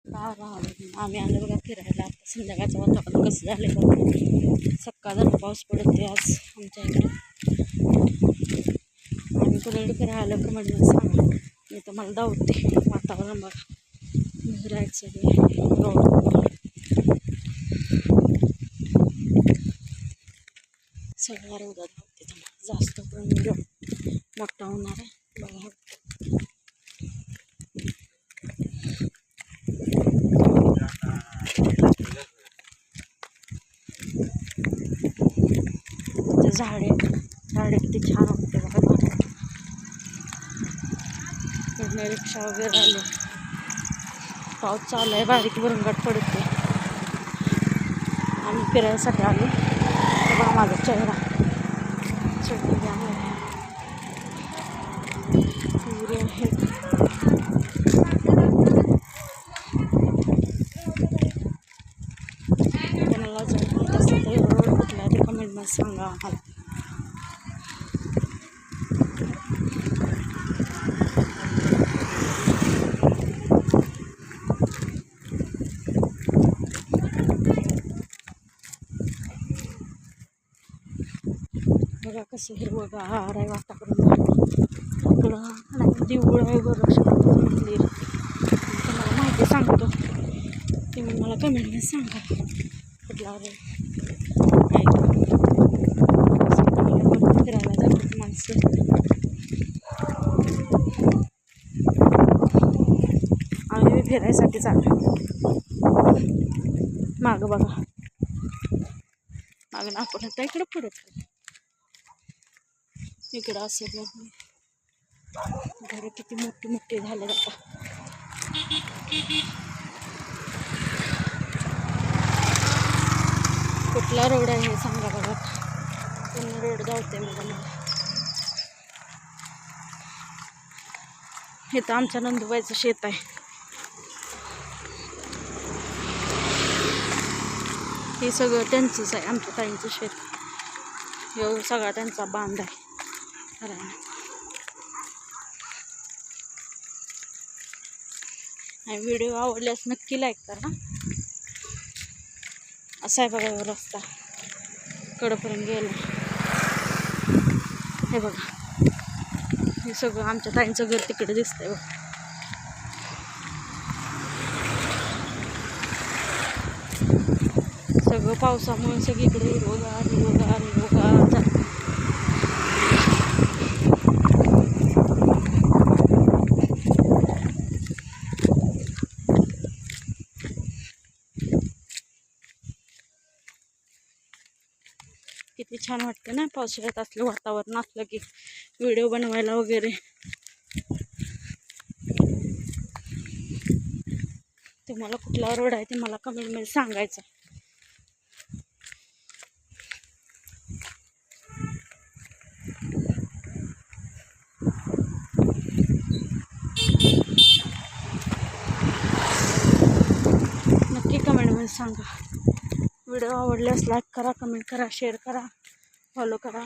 आम्ही आलो बघा फिरायला. आता संध्याकाळचं वातावरण कसं झालं बघा. सकाळ झालं पाऊस पडते आज आमच्या इकडे. आम्ही कुठे फिरायला आलो का म्हणजे सांगा, मी तुम्हाला धावते. वातावरण बघा, फिरायचं सगळे रोड सगळ्या रोडा धावते. तुम्हाला जास्त पण व्हिडिओ मोठा होणार आहे बघा. झाडे किती छान वाटते बघा. पूर्ण रिक्षा वगैरे आले. पाऊस चालू आहे, बारीक भरंगट पडते. आम्ही फिरायसाठी आलो बघा. माझा चेहरा चढलेला आहे. कोणाला जर असेल तर रोड कुठला ते कमेंटमध्ये सांगा आम्हाला. बघा कसं हिरवंगार आहे वातावरण. इकडं देऊळ आहे गोरक्षनाथचं मंदिर. तुम्हाला माहिती सांगतो ते मग मला कमेंटमध्ये सांगा कुठला रे आहे. फिरायला जातात माणसं. आम्ही फिरायसाठी चालू. मागं बघा, मागं आपण आता इकडं पुढे इकडं असं बघ. घर किती मोठे मोठे झाले आता. कुठला रोड आहे हे सांगा बघा. पूर्ण रोड धावते मला. हे तर आमच्या नंदुबाईचं शेत आहे. हे सगळं त्यांचंच आहे, आमच्या ताईंचं शेत. हे सगळा त्यांचा बांध आहे. आणि व्हिडिओ आवडल्यास नक्की लाईक करा. असा आहे बघा रस्ता कडपर्यंत गेला. हे बघा, हे सगळं आमच्या ताईंचं घर तिकडे दिसतंय बघा. सगळं पावसामुळे सगळीकडे हिरवगार हिरवगार हिरवगार. किती छान वाटतं ना पावसाळ्यात असलं वातावरण असलं की व्हिडिओ बनवायला वगैरे. तुम्हाला कुठला रोड आहे ते मला कमेंटमध्ये सांगायचं. नक्की कमेंटमध्ये सांगा. व्हिडिओ आवडल्यास लाईक करा, कमेंट करा, शेअर करा, फॉलो करा.